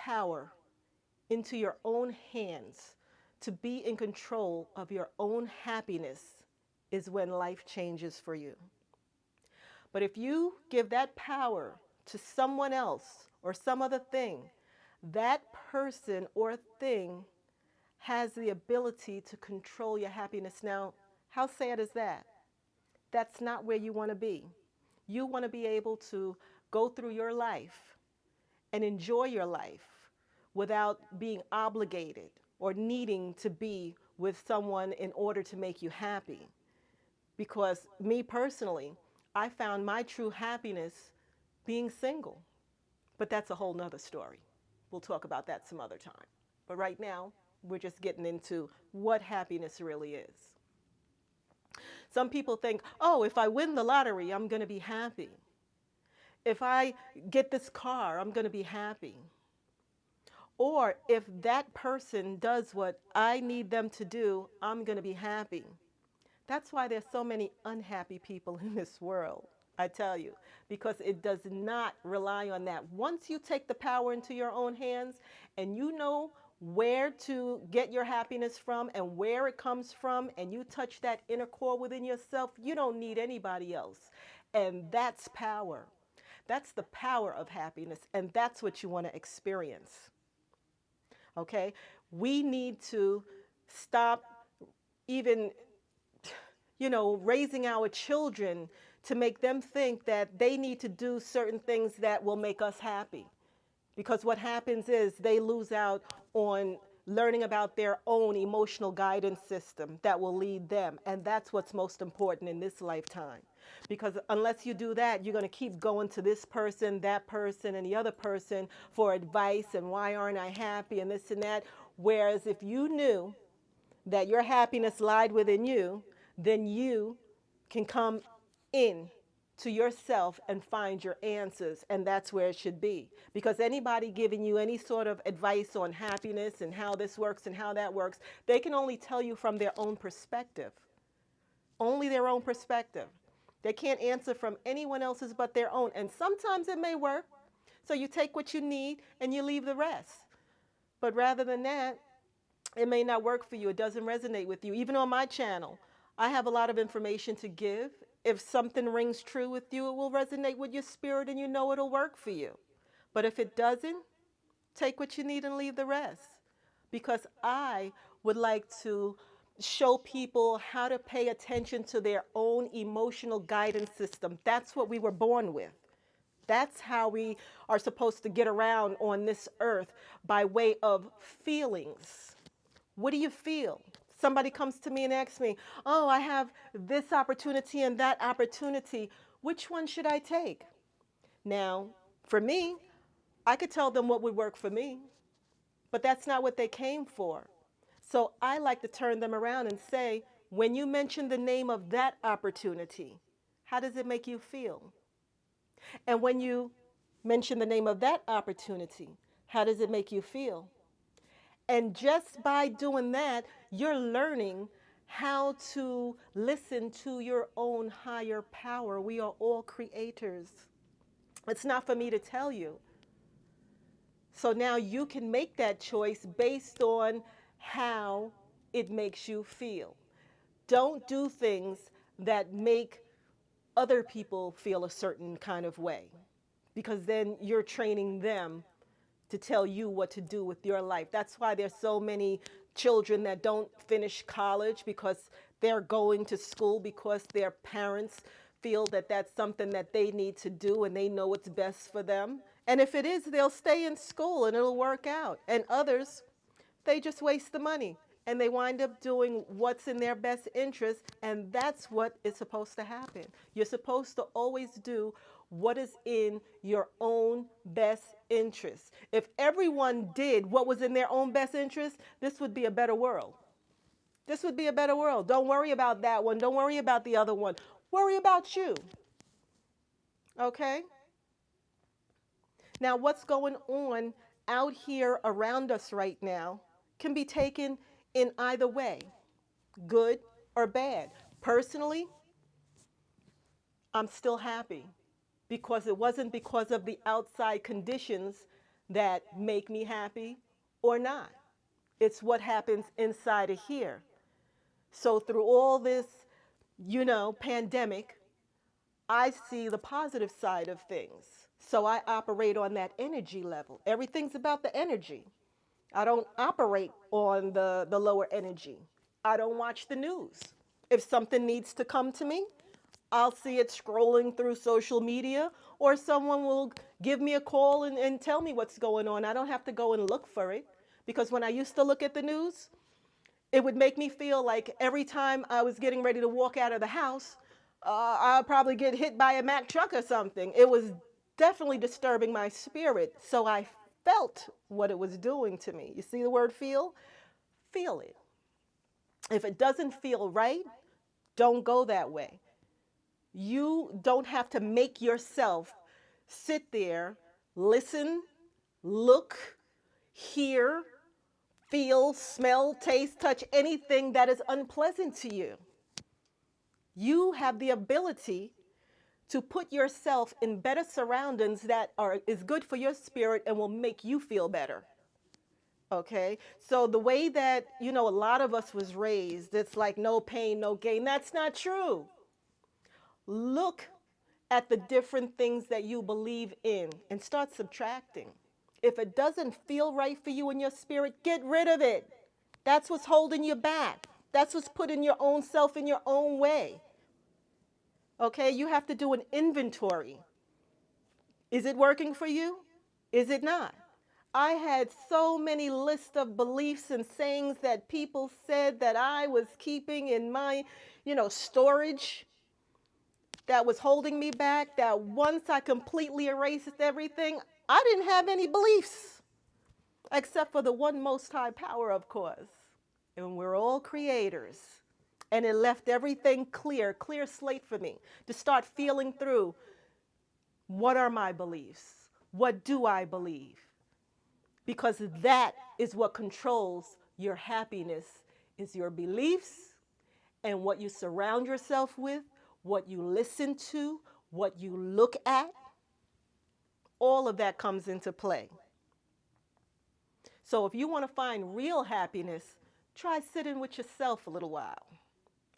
power into your own hands to be in control of your own happiness is when life changes for you. But if you give that power to someone else or some other thing, that person or thing has the ability to control your happiness. Now, how sad is that? That's not where you want to be. You want to be able to go through your life and enjoy your life without being obligated or needing to be with someone in order to make you happy. Because me personally, I found my true happiness being single. But that's a whole nother story. We'll talk about that some other time. But right now, we're just getting into what happiness really is. Some people think, oh, if I win the lottery, I'm going to be happy. If I get this car, I'm going to be happy. Or if that person does what I need them to do, I'm going to be happy. That's why there's so many unhappy people in this world, I tell you, because it does not rely on that. Once you take the power into your own hands and you know where to get your happiness from and where it comes from, and you touch that inner core within yourself, you don't need anybody else. And that's power. That's the power of happiness, and that's what you want to experience. Okay? We need to stop even, raising our children to make them think that they need to do certain things that will make us happy. Because what happens is they lose out on learning about their own emotional guidance system that will lead them. And that's what's most important in this lifetime. Because unless you do that, you're going to keep going to this person, that person, and the other person for advice and why aren't I happy and this and that. Whereas if you knew that your happiness lied within you, then you can come in to yourself and find your answers, and that's where it should be. Because anybody giving you any sort of advice on happiness and how this works and how that works, they can only tell you from their own perspective. Only their own perspective. They can't answer from anyone else's but their own. And sometimes it may work. So you take what you need and you leave the rest. But rather than that, it may not work for you. It doesn't resonate with you. Even on my channel, I have a lot of information to give. If something rings true with you, it will resonate with your spirit and you know it'll work for you. But if it doesn't, take what you need and leave the rest. Because I would like to show people how to pay attention to their own emotional guidance system. That's what we were born with. That's how we are supposed to get around on this earth, by way of feelings. What do you feel? Somebody comes to me and asks me, oh, I have this opportunity and that opportunity. Which one should I take? Now, for me, I could tell them what would work for me, but that's not what they came for. So I like to turn them around and say, when you mention the name of that opportunity, how does it make you feel? And when you mention the name of that opportunity, how does it make you feel? And just by doing that, you're learning how to listen to your own higher power. We are all creators. It's not for me to tell you. So now you can make that choice based on how it makes you feel. Don't do things that make other people feel a certain kind of way, because then you're training them to tell you what to do with your life. That's why there's so many children that don't finish college, because they're going to school because their parents feel that that's something that they need to do and they know what's best for them. And if it is, they'll stay in school and it'll work out. And others, they just waste the money and they wind up doing what's in their best interest, and that's what is supposed to happen. You're supposed to always do what is in your own best interest. If everyone did what was in their own best interest, this would be a better world. This would be a better world. Don't worry about that one. Don't worry about the other one. Worry about you. Okay? Now, what's going on out here around us right now can be taken in either way, good or bad. Personally, I'm still happy, because it wasn't because of the outside conditions that make me happy or not. It's what happens inside of here. So through all this, pandemic, I see the positive side of things. So I operate on that energy level. Everything's about the energy. I don't operate on the lower energy. I don't watch the news. If something needs to come to me, I'll see it scrolling through social media, or someone will give me a call and tell me what's going on. I don't have to go and look for it, because when I used to look at the news, it would make me feel like every time I was getting ready to walk out of the house, I'll probably get hit by a Mack truck or something. It was definitely disturbing my spirit. So I felt what it was doing to me. You see the word feel? Feel it. If it doesn't feel right, don't go that way. You don't have to make yourself sit there, listen, look, hear, feel, smell, taste, touch anything that is unpleasant to you. You have the ability to put yourself in better surroundings that is good for your spirit and will make you feel better. Okay? So the way that, a lot of us was raised, it's like no pain, no gain. That's not true. Look at the different things that you believe in and start subtracting. If it doesn't feel right for you in your spirit, get rid of it. That's what's holding you back. That's what's putting your own self in your own way. Okay, you have to do an inventory. Is it working for you? Is it not? I had so many lists of beliefs and sayings that people said that I was keeping in my, storage, that was holding me back, that once I completely erased everything, I didn't have any beliefs, except for the one most high power, of course. And we're all creators. And it left everything clear slate for me to start feeling through, what are my beliefs? What do I believe? Because that is what controls your happiness, is your beliefs and what you surround yourself with, what you listen to, what you look at. All of that comes into play. So if you want to find real happiness, try sitting with yourself a little while.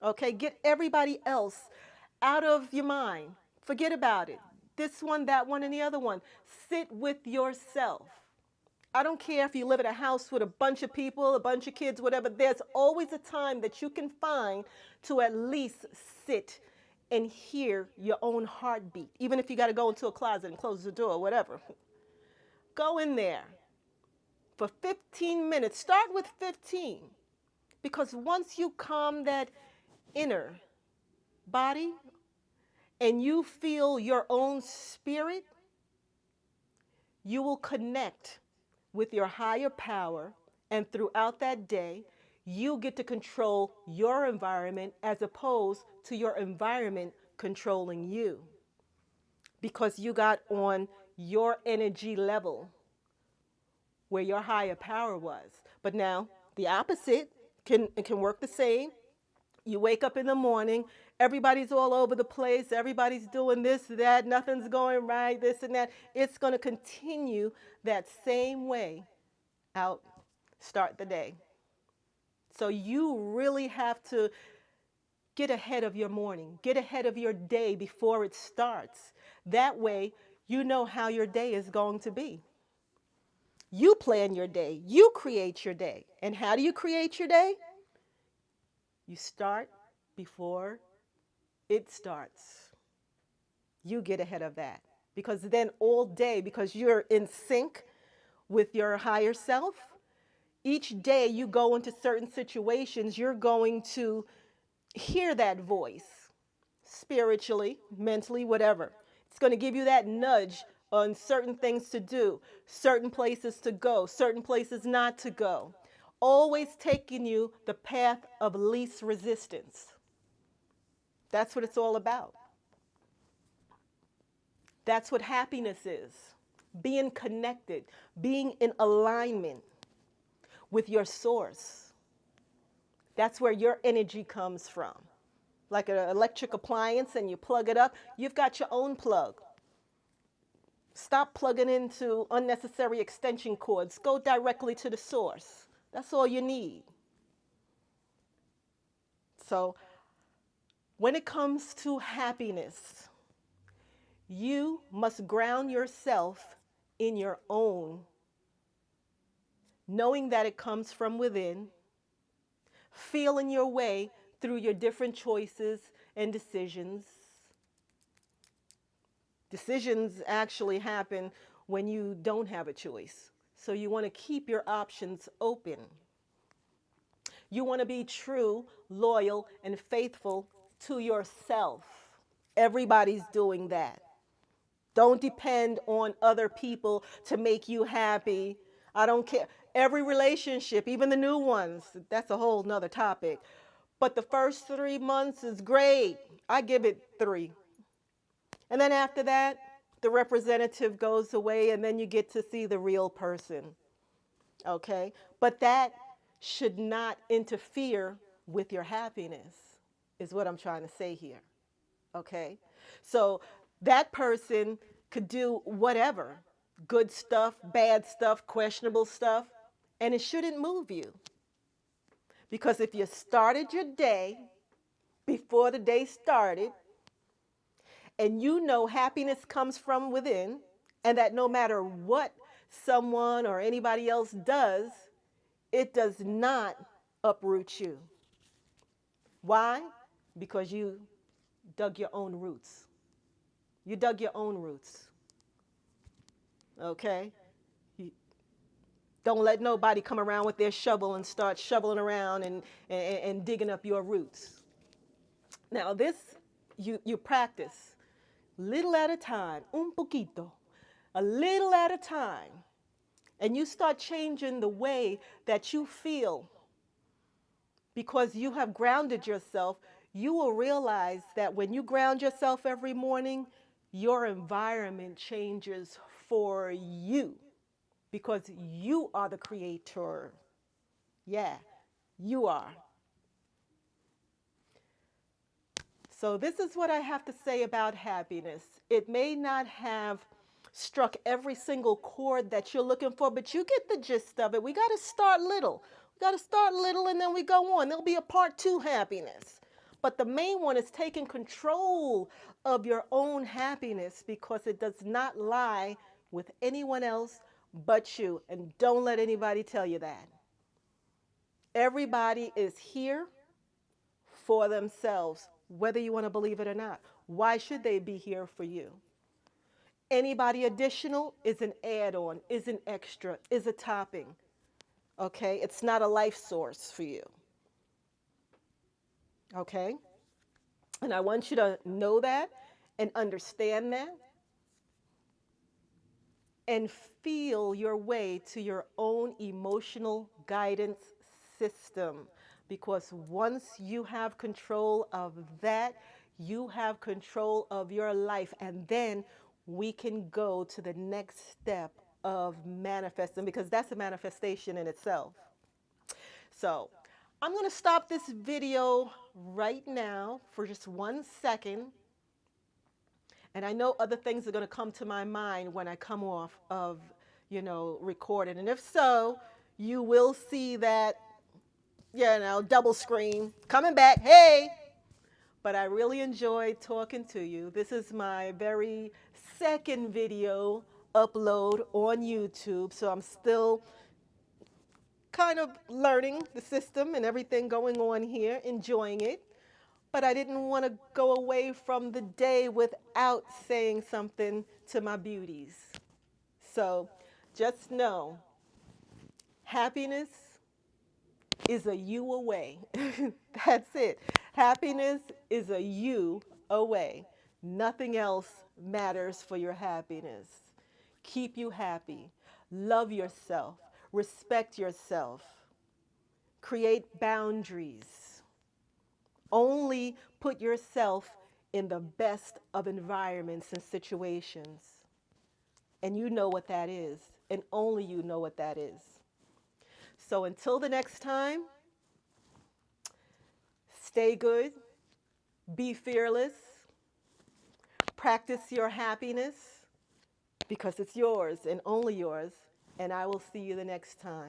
Okay, get everybody else out of your mind. Forget about it. This one, that one, and the other one. Sit with yourself. I don't care if you live in a house with a bunch of people, a bunch of kids, whatever. There's always a time that you can find to at least sit and hear your own heartbeat. Even if you got to go into a closet and close the door, whatever. Go in there for 15 minutes. Start with 15. Because once you calm that inner body and you feel your own spirit, you will connect with your higher power, and throughout that day, you get to control your environment as opposed to your environment controlling you, because you got on your energy level where your higher power was. But now the opposite can work the same. You wake up in the morning, everybody's all over the place, everybody's doing this, that, nothing's going right, this and that. It's going to continue that same way out, start the day. So you really have to get ahead of your morning, get ahead of your day before it starts. That way, you know how your day is going to be. You plan your day, you create your day. And how do you create your day? You start before it starts. You get ahead of that. Because then all day, because you're in sync with your higher self, each day you go into certain situations, you're going to hear that voice spiritually, mentally, whatever. It's going to give you that nudge on certain things to do, certain places to go, certain places not to go. Always taking you the path of least resistance. That's what it's all about. That's what happiness is. Being connected, being in alignment with your source. That's where your energy comes from. Like an electric appliance and you plug it up, you've got your own plug. Stop plugging into unnecessary extension cords. Go directly to the source. That's all you need. So, when it comes to happiness, you must ground yourself in your own, knowing that it comes from within, feeling your way through your different choices and decisions. Decisions actually happen when you don't have a choice. So you want to keep your options open. You want to be true, loyal, and faithful to yourself. Everybody's doing that. Don't depend on other people to make you happy. I don't care. Every relationship, even the new ones, that's a whole nother topic. But the first 3 months is great. I give it 3. And then after that, the representative goes away and then you get to see the real person. Okay? But that should not interfere with your happiness, is what I'm trying to say here. Okay? So that person could do whatever, good stuff, bad stuff, questionable stuff, and it shouldn't move you. Because if you started your day before the day started, and you know happiness comes from within, and that no matter what someone or anybody else does, it does not uproot you. Why? Because you dug your own roots. You dug your own roots. Okay? Don't let nobody come around with their shovel and start shoveling around and digging up your roots. Now, this you practice little at a time, un poquito, a little at a time, and you start changing the way that you feel because you have grounded yourself. You will realize that when you ground yourself every morning, your environment changes for you because you are the creator. Yeah, you are. So this is what I have to say about happiness. It may not have struck every single chord that you're looking for, but you get the gist of it. We got to start little. We got to start little and then we go on. There'll be a part 2 happiness. But the main one is taking control of your own happiness because it does not lie with anyone else but you. And don't let anybody tell you that. Everybody is here for themselves, whether you want to believe it or not. Why should they be here for you? Anybody additional is an add-on, is an extra, is a topping. Okay? It's not a life source for you. Okay? And I want you to know that and understand that and feel your way to your own emotional guidance system. Because once you have control of that, you have control of your life. And then we can go to the next step of manifesting, because that's a manifestation in itself. So I'm going to stop this video right now for just 1 second. And I know other things are going to come to my mind when I come off of, recording. And if so, you will see that, double screen coming back. Hey! But I really enjoyed talking to you. This is my very second video upload on YouTube. So I'm still kind of learning the system and everything going on here, enjoying it. But I didn't want to go away from the day without saying something to my beauties. So just know, happiness is a you away. That's it. Happiness is a you away. Nothing else matters for your happiness. Keep you happy. Love yourself. Respect yourself. Create boundaries. Only put yourself in the best of environments and situations. And you know what that is. And only you know what that is. So until the next time, stay good, be fearless, practice your happiness, because it's yours and only yours. And I will see you the next time.